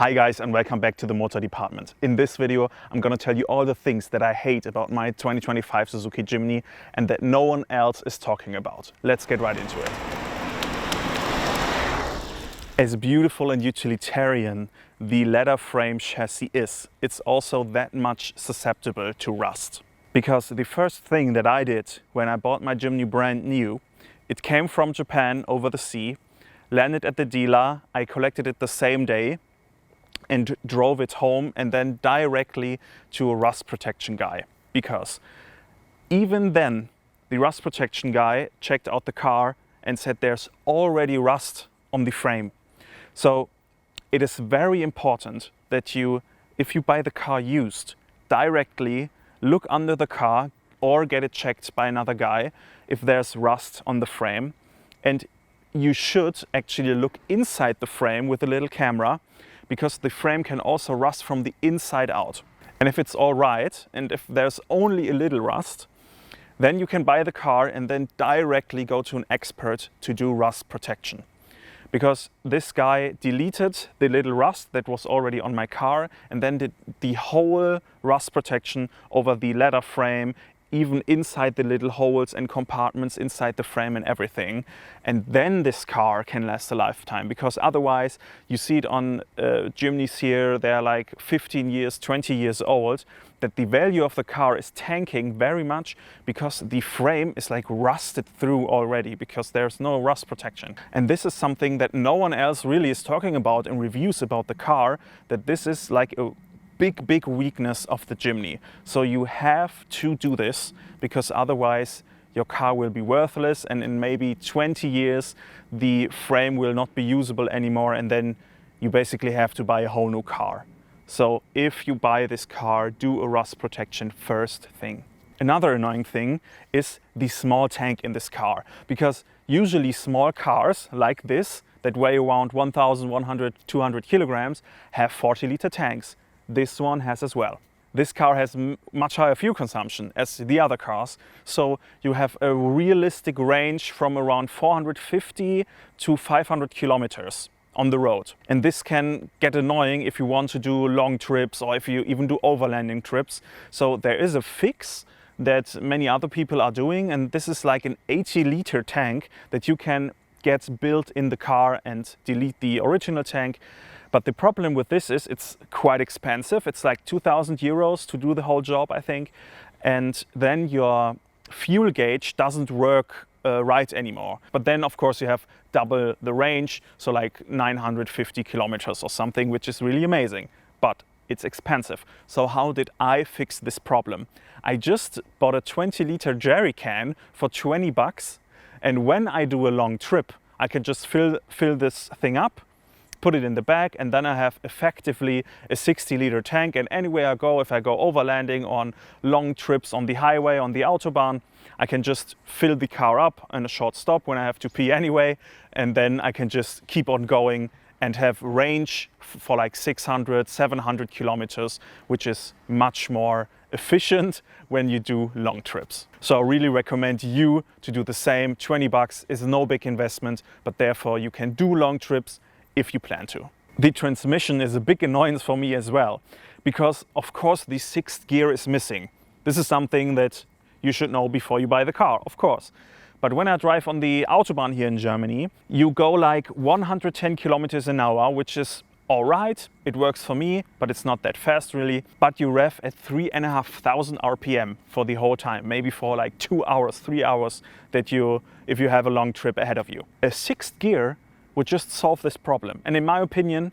Hi guys, and welcome back to the motor department. In this video, I'm gonna tell you all the things that I hate about my 2025 Suzuki Jimny and that no one else is talking about. Let's get right into it. As beautiful and utilitarian the leather frame chassis is, it's also that much susceptible to rust. Because the first thing that I did when I bought my Jimny brand new, it came from Japan over the sea, landed at the dealer, I collected it the same day, and drove it home and then directly to a rust protection guy. Because even then, the rust protection guy checked out the car and said there's already rust on the frame. So it is very important that you, if you buy the car used, directly look under the car or get it checked by another guy if there's rust on the frame. And you should actually look inside the frame with a little camera, because the frame can also rust from the inside out. And if it's all right, and if there's only a little rust, then you can buy the car and then directly go to an expert to do rust protection. Because this guy deleted the little rust that was already on my car and then did the whole rust protection over the leather frame, even inside the little holes and compartments inside the frame and everything. And then this car can last a lifetime, because otherwise you see it on Jimnys here, they're like 15 years, 20 years old, that the value of the car is tanking very much because the frame is like rusted through already because there's no rust protection. And this is something that no one else really is talking about in reviews about the car, that this is like a big weakness of the Jimny. So you have to do this, because otherwise your car will be worthless, and in maybe 20 years the frame will not be usable anymore, and then you basically have to buy a whole new car. So if you buy this car, do a rust protection first thing. Another annoying thing is the small tank in this car, because usually small cars like this that weigh around 1,100, 200 kilograms have 40-liter tanks. This one has as well. This car has much higher fuel consumption as the other cars, so you have a realistic range from around 450 to 500 kilometers on the road. And this can get annoying if you want to do long trips or if you even do overlanding trips. So there is a fix that many other people are doing, and this is like an 80-liter tank that you can get built in the car and delete the original tank. But the problem with this is it's quite expensive. It's like 2,000 euros to do the whole job, I think. And then your fuel gauge doesn't work right anymore. But then, of course, you have double the range, so like 950 kilometers or something, which is really amazing. But it's expensive. So how did I fix this problem? I just bought a 20-liter jerry can for 20 bucks. And when I do a long trip, I can just fill this thing up, put it in the bag, and then I have effectively a 60-liter tank. And anywhere I go, if I go overlanding on long trips on the highway, on the Autobahn, I can just fill the car up on a short stop when I have to pee anyway, and then I can just keep on going and have range for like 600, 700 kilometers, which is much more efficient when you do long trips. So I really recommend you to do the same. 20 bucks is no big investment, but therefore you can do long trips if you plan to. The transmission is a big annoyance for me as well, because of course the sixth gear is missing. This is something that you should know before you buy the car, of course. But when I drive on the Autobahn here in Germany, you go like 110 kilometers an hour, which is all right. It works for me, but it's not that fast really. But you rev at 3,500 RPM for the whole time, maybe for like 2 hours, 3 hours if you have a long trip ahead of you. A sixth gear would just solve this problem. And in my opinion,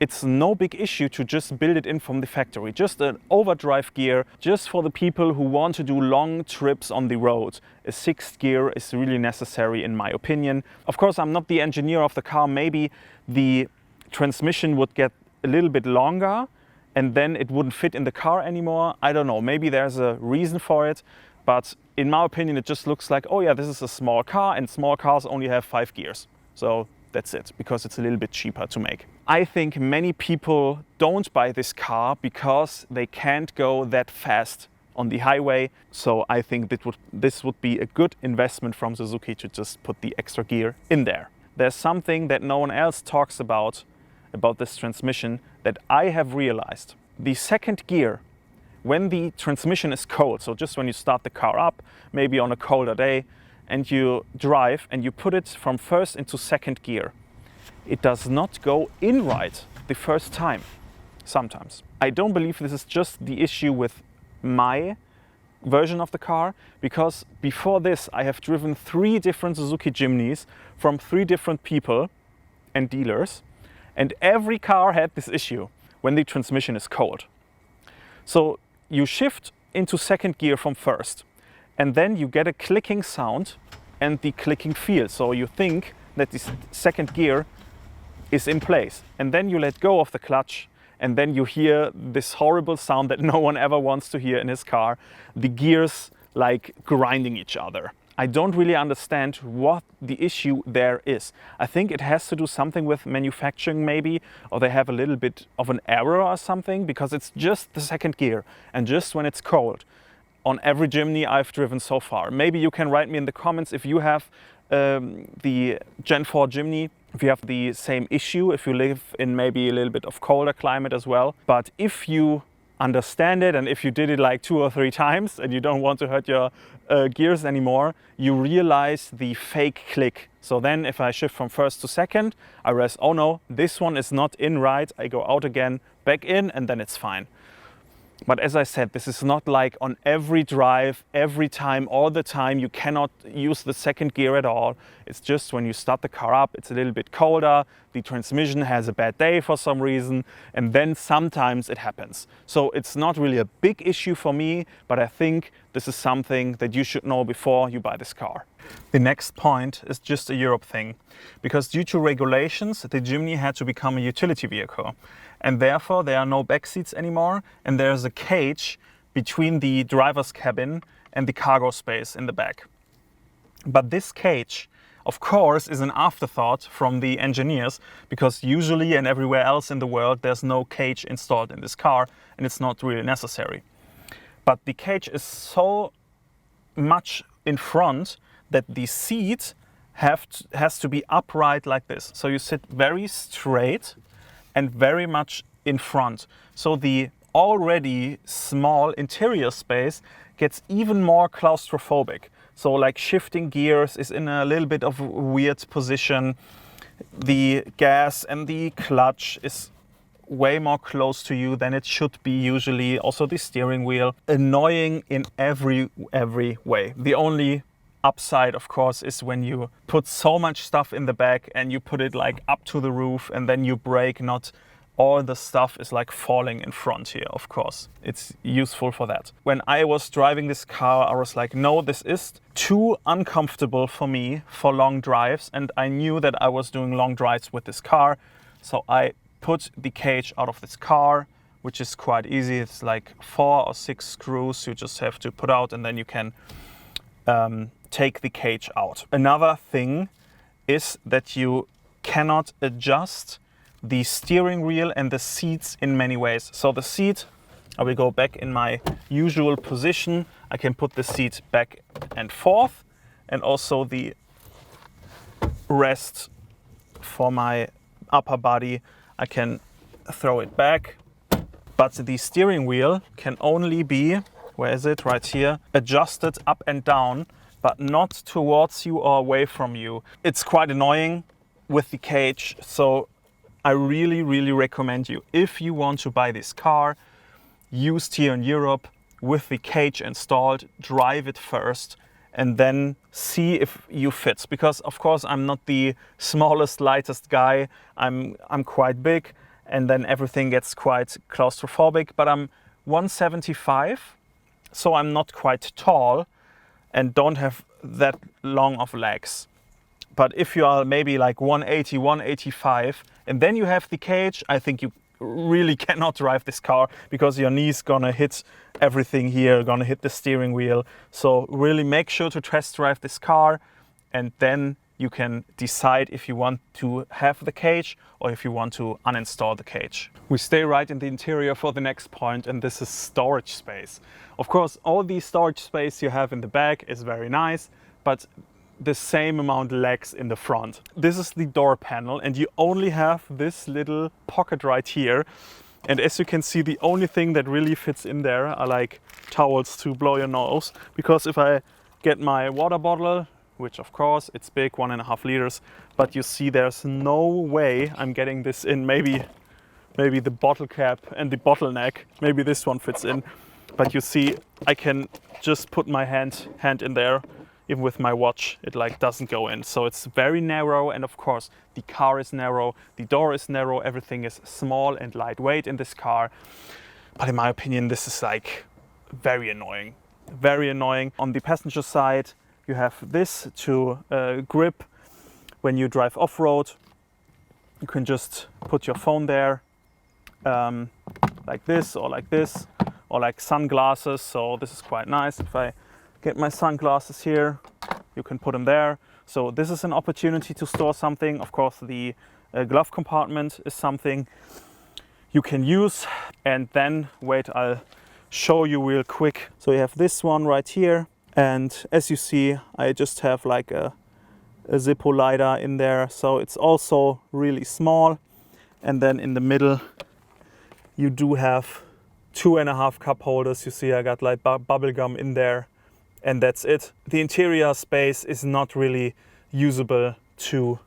it's no big issue to just build it in from the factory. Just an overdrive gear, just for the people who want to do long trips on the road. A sixth gear is really necessary in my opinion. Of course, I'm not the engineer of the car. Maybe the transmission would get a little bit longer and then it wouldn't fit in the car anymore. I don't know, maybe there's a reason for it. But in my opinion, it just looks like, oh yeah, this is a small car, and small cars only have 5 gears. So that's it, because it's a little bit cheaper to make. I think many people don't buy this car because they can't go that fast on the highway. So I think this would be a good investment from Suzuki to just put the extra gear in there. There's something that no one else talks about about this transmission that I have realized. The second gear, when the transmission is cold, so just when you start the car up, maybe on a colder day, and you drive and you put it from first into second gear, it does not go in right the first time, sometimes. I don't believe this is just the issue with my version of the car, because before this I have driven 3 different Suzuki Jimnys from 3 different people and dealers, and every car had this issue when the transmission is cold. So you shift into second gear from first, and then you get a clicking sound and the clicking feel. So you think that this second gear is in place, and then you let go of the clutch, and then you hear this horrible sound that no one ever wants to hear in his car, the gears like grinding each other. I don't really understand what the issue there is. I think it has to do something with manufacturing maybe, or they have a little bit of an error or something, because it's just the second gear and just when it's cold on every Jimny I've driven so far. Maybe you can write me in the comments if you have the Gen 4 Jimny, if you have the same issue, if you live in maybe a little bit of colder climate as well. But if you understand it, and if you did it like 2 or 3 times and you don't want to hurt your gears anymore, you realize the fake click. So then if I shift from first to second, I realize, oh no, this one is not in right. I go out again, back in, and then it's fine. But as I said, this is not like on every drive, every time, all the time. You cannot use the second gear at all. It's just when you start the car up, it's a little bit colder, the transmission has a bad day for some reason, and then sometimes it happens. So it's not really a big issue for me, but I think this is something that you should know before you buy this car. The next point is just a Europe thing, because due to regulations, the Jimny had to become a utility vehicle. And therefore there are no back seats anymore, and there's a cage between the driver's cabin and the cargo space in the back. But this cage, of course, is an afterthought from the engineers, because usually and everywhere else in the world there's no cage installed in this car, and it's not really necessary. But the cage is so much in front that the seat has to be upright like this. So you sit very straight and very much in front. So the already small interior space gets even more claustrophobic. So like shifting gears is in a little bit of a weird position. The gas and the clutch is way more close to you than it should be usually. Also the steering wheel, annoying in every way. The only upside, of course, is when you put so much stuff in the back and you put it like up to the roof, and then you brake, not all the stuff is like falling in front here, of course. It's useful for that. When I was driving this car, I was like, no, this is too uncomfortable for me for long drives, and I knew that I was doing long drives with this car, so I put the cage out of this car, which is quite easy. It's like 4 or 6 screws you just have to put out, and then you can take the cage out. Another thing is that you cannot adjust the steering wheel and the seats in many ways. So the seat, I will go back in my usual position. I can put the seat back and forth, and also the rest for my upper body, I can throw it back. But the steering wheel can only be, where is it? Right here, adjusted up and down, but not towards you or away from you. It's quite annoying with the cage, so I really recommend you, if you want to buy this car used here in Europe with the cage installed, drive it first and then see if you fit. Because of course I'm not the smallest, lightest guy, I'm quite big, and then everything gets quite claustrophobic, but I'm 175, so I'm not quite tall and don't have that long of legs. But if you are maybe like 180, 185, and then you have the cage, I think you really cannot drive this car, because your knee's gonna hit everything here, gonna hit the steering wheel. So really make sure to test drive this car, and then you can decide if you want to have the cage or if you want to uninstall the cage. We stay right in the interior for the next point, and this is storage space. Of course, all the storage space you have in the back is very nice, but the same amount legs in the front. This is the door panel, and you only have this little pocket right here. And as you can see, the only thing that really fits in there are like towels to blow your nose. Because if I get my water bottle, which of course it's big, 1.5 liters, but you see there's no way I'm getting this in. Maybe the bottle cap and the bottleneck, maybe this one fits in. But you see, I can just put my hand in there. Even with my watch, it like doesn't go in. So it's very narrow, and of course the car is narrow, the door is narrow, everything is small and lightweight in this car. But in my opinion, this is like very annoying. Very annoying. On the passenger side, you have this to grip when you drive off-road. You can just put your phone there, like this, or like sunglasses. So this is quite nice. If I get my sunglasses here, you can put them there. So this is an opportunity to store something. Of course, the glove compartment is something you can use. And then, wait, I'll show you real quick. So you have this one right here. And as you see, I just have like a Zippo lighter in there. So it's also really small. And then in the middle, you do have 2.5 cup holders. You see I got like bubble gum in there. And that's it. The interior space is not really usable to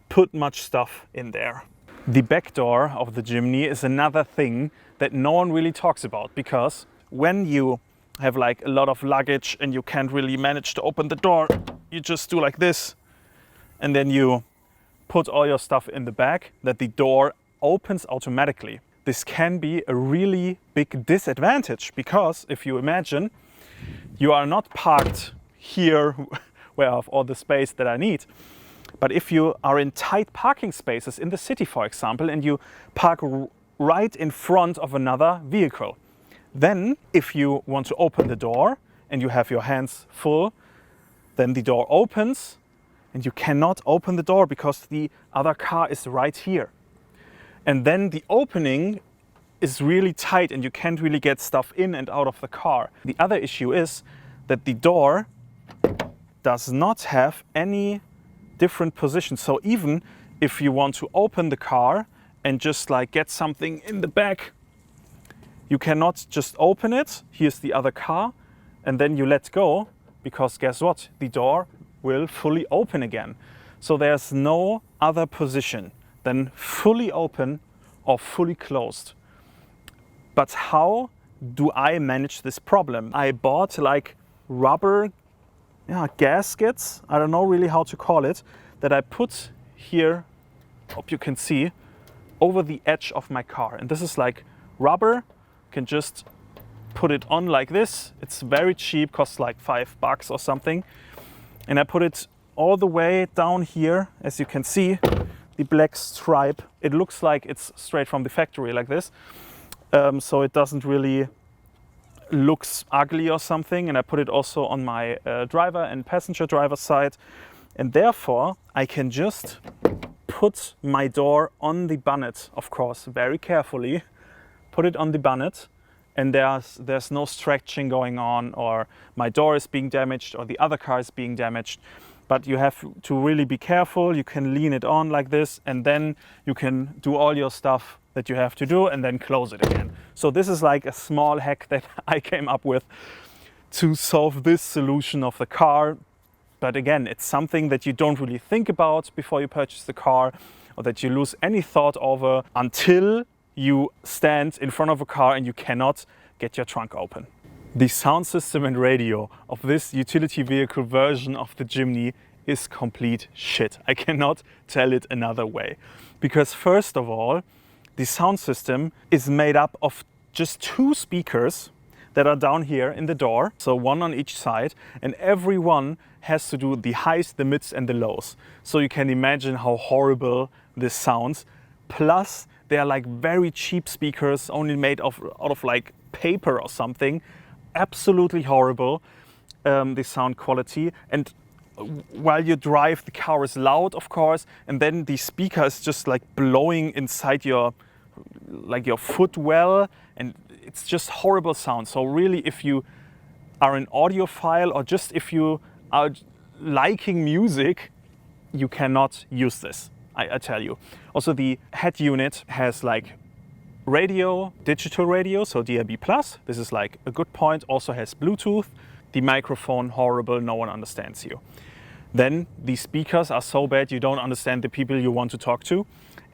put much stuff in there. The back door of the Jimny is another thing that no one really talks about, because when you have like a lot of luggage and you can't really manage to open the door, you just do like this, and then you put all your stuff in the back, that the door opens automatically. This can be a really big disadvantage, because if you imagine, you are not parked here where I have all the space that I need. But if you are in tight parking spaces in the city, for example, and you park right in front of another vehicle, then if you want to open the door and you have your hands full, then the door opens and you cannot open the door because the other car is right here. And then the opening is really tight and you can't really get stuff in and out of the car. The other issue is that the door does not have any different positions. So even if you want to open the car and just like get something in the back, you cannot just open it. Here's the other car, and then you let go, because guess what? The door will fully open again. So there's no other position than fully open or fully closed. But how do I manage this problem? I bought like rubber gaskets, I don't know really how to call it, that I put here, hope you can see, over the edge of my car. And this is like rubber, you can just put it on like this. It's very cheap, costs like $5 or something. And I put it all the way down here, as you can see, the black stripe. It looks like it's straight from the factory like this. So it doesn't really looks ugly or something. And I put it also on my driver and passenger driver side. And therefore I can just put my door on the bonnet, of course, very carefully, put it on the bonnet, and there's no stretching going on, or my door is being damaged or the other car is being damaged. But you have to really be careful. You can lean it on like this, and then you can do all your stuff that you have to do and then close it again. So this is like a small hack that I came up with to solve this solution of the car. But again, it's something that you don't really think about before you purchase the car, or that you lose any thought over until you stand in front of a car and you cannot get your trunk open. The sound system and radio of this utility vehicle version of the Jimny is complete shit. I cannot tell it another way. Because first of all, the sound system is made up of just 2 speakers that are down here in the door, so one on each side, and every one has to do the highs, the mids and the lows. So you can imagine how horrible this sounds. Plus, they are like very cheap speakers, only made out of like paper or something. Absolutely horrible, the sound quality. And while you drive, the car is loud, of course, and then the speaker is just like blowing inside your footwell, and it's just horrible sound. So really, if you are an audiophile, or just if you are liking music, you cannot use this, I tell you. Also, the head unit has like radio, digital radio, so DAB+. This is like a good point. Also has Bluetooth. The microphone, horrible, no one understands you. Then the speakers are so bad you don't understand the people you want to talk to.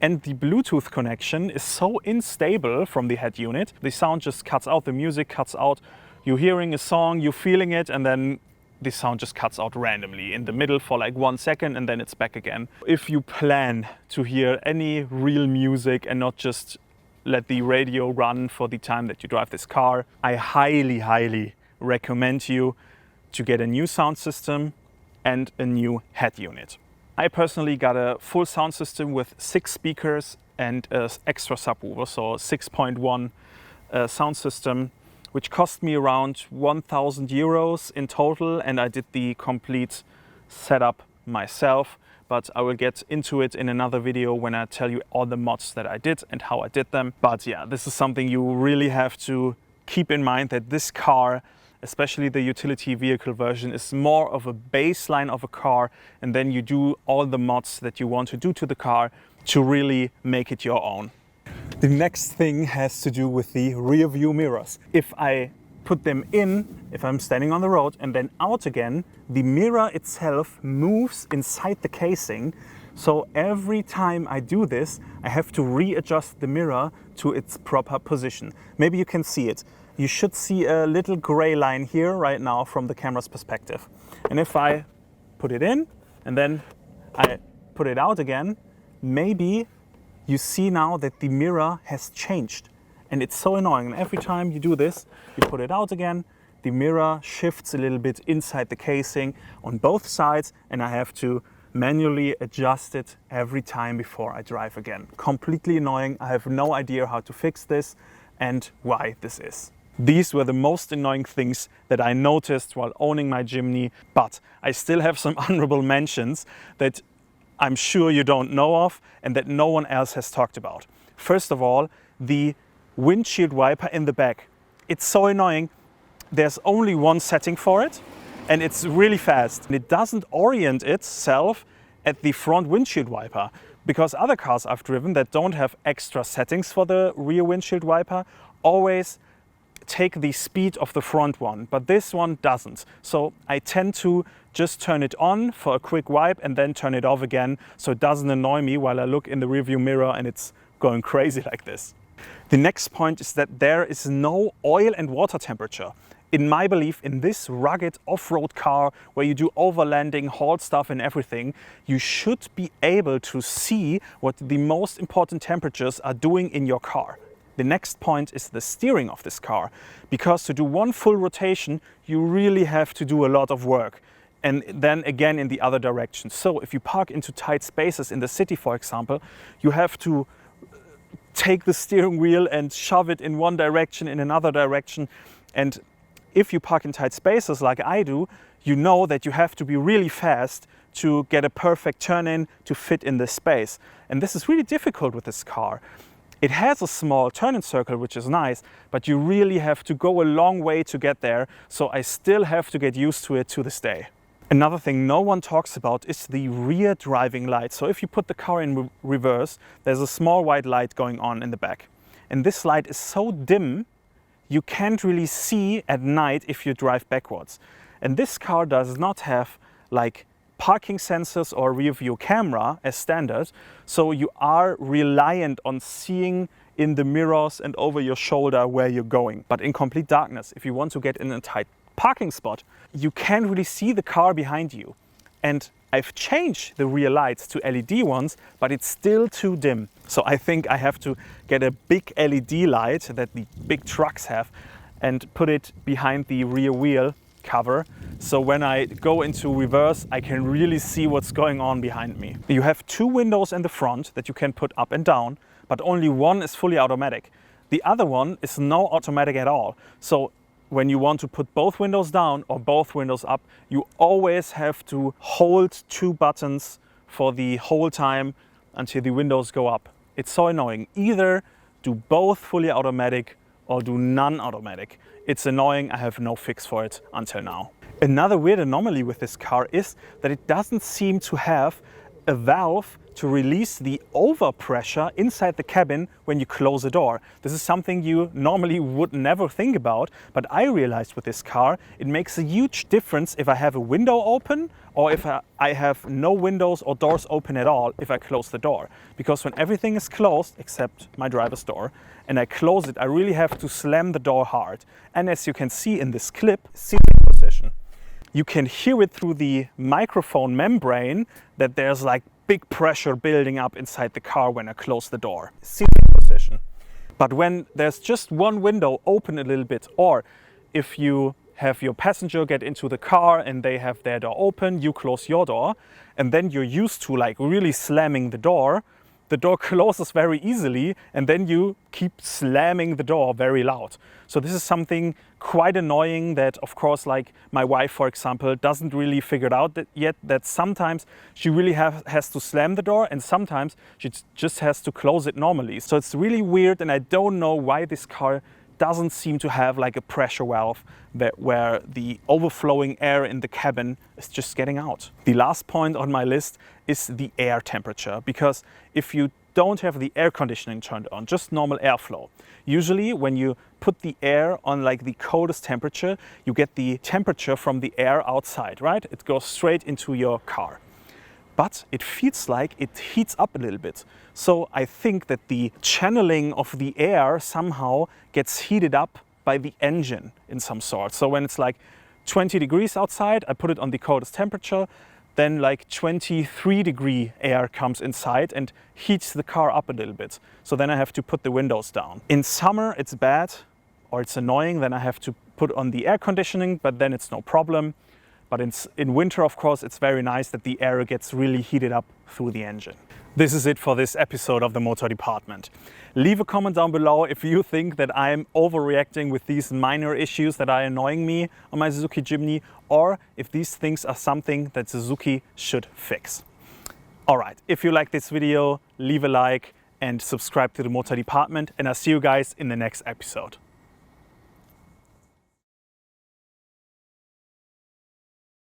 And the Bluetooth connection is so unstable from the head unit. The sound just cuts out, the music cuts out. You're hearing a song, you're feeling it, and then the sound just cuts out randomly in the middle for like 1 second, and then it's back again. If you plan to hear any real music and not just let the radio run for the time that you drive this car, I highly, highly recommend you to get a new sound system and a new head unit. I personally got a full sound system with 6 speakers and an extra subwoofer, so 6.1 sound system, which cost me around 1,000 euros in total, and I did the complete setup myself. But I will get into it in another video when I tell you all the mods that I did and how I did them. But yeah, this is something you really have to keep in mind, that this car, especially the utility vehicle version, is more of a baseline of a car, and then you do all the mods that you want to do to the car to really make it your own. The next thing has to do with the rear view mirrors. If I put them in, if I'm standing on the road and then out again, the mirror itself moves inside the casing. So every time I do this, I have to readjust the mirror to its proper position. Maybe you can see it. You should see a little gray line here right now from the camera's perspective. And if I put it in and then I put it out again, maybe you see now that the mirror has changed. And it's so annoying. And every time you do this, you put it out again, the mirror shifts a little bit inside the casing on both sides, and I have to manually adjust it every time before I drive again. Completely annoying. I have no idea how to fix this and why this is. These were the most annoying things that I noticed while owning my Jimny, but I still have some honorable mentions that I'm sure you don't know of and that no one else has talked about. First of all, the windshield wiper in the back. It's so annoying. There's only one setting for it, and it's really fast. And it doesn't orient itself at the front windshield wiper, because other cars I've driven that don't have extra settings for the rear windshield wiper always take the speed of the front one, but this one doesn't. So I tend to just turn it on for a quick wipe and then turn it off again, so it doesn't annoy me while I look in the rearview mirror and it's going crazy like this. The next point is that there is no oil and water temperature. In my belief, in this rugged off-road car where you do overlanding, haul stuff and everything, you should be able to see what the most important temperatures are doing in your car. The next point is the steering of this car, because to do one full rotation, you really have to do a lot of work. And then again in the other direction. So if you park into tight spaces in the city, for example, you have to take the steering wheel and shove it in one direction, in another direction. And if you park in tight spaces like I do, you know that you have to be really fast to get a perfect turn in to fit in this space. And this is really difficult with this car. It has a small turn-in circle, which is nice, but you really have to go a long way to get there. So I still have to get used to it to this day. Another thing no one talks about is the rear driving light. So if you put the car in reverse, there's a small white light going on in the back. And this light is so dim, you can't really see at night if you drive backwards. And this car does not have like parking sensors or rear view camera as standard. So you are reliant on seeing in the mirrors and over your shoulder where you're going. But in complete darkness, if you want to get in a tight parking spot, you can't really see the car behind you. And I've changed the rear lights to LED ones, but it's still too dim. So I think I have to get a big LED light that the big trucks have and put it behind the rear wheel cover. So when I go into reverse, I can really see what's going on behind me. You have 2 windows in the front that you can put up and down, but only one is fully automatic. The other one is no automatic at all. So when you want to put both windows down or both windows up, you always have to hold 2 buttons for the whole time until the windows go up. It's so annoying. Either do both fully automatic or do none automatic. It's annoying. I have no fix for it until now. Another weird anomaly with this car is that it doesn't seem to have a valve to release the overpressure inside the cabin when you close a door. This is something you normally would never think about, but I realized with this car it makes a huge difference if I have a window open or if I have no windows or doors open at all if I close the door. Because when everything is closed, except my driver's door, and I close it, I really have to slam the door hard. And as you can see in this clip, seat position. You can hear it through the microphone membrane that there's like big pressure building up inside the car when I close the door. Seat position. But when there's just one window open a little bit, or if you have your passenger get into the car and they have their door open, you close your door, and then you're used to like really slamming the door closes very easily, and then you keep slamming the door very loud. So this is something quite annoying that, of course, like my wife, for example, doesn't really figure it out yet, that sometimes she really has to slam the door and sometimes she just has to close it normally. So it's really weird, and I don't know why this car doesn't seem to have like a pressure valve where the overflowing air in the cabin is just getting out. The last point on my list is the air temperature, because if you don't have the air conditioning turned on, just normal airflow, usually when you put the air on like the coldest temperature, you get the temperature from the air outside, right? It goes straight into your car. But it feels like it heats up a little bit. So I think that the channeling of the air somehow gets heated up by the engine in some sort. So when it's like 20 degrees outside, I put it on the coldest temperature, then like 23-degree air comes inside and heats the car up a little bit. So then I have to put the windows down. In summer it's bad or it's annoying, then I have to put on the air conditioning, but then it's no problem. But in winter, of course, it's very nice that the air gets really heated up through the engine. This is it for this episode of the Motor Department. Leave a comment down below if you think that I'm overreacting with these minor issues that are annoying me on my Suzuki Jimny, or if these things are something that Suzuki should fix. Alright, if you like this video, leave a like and subscribe to the Motor Department, and I'll see you guys in the next episode.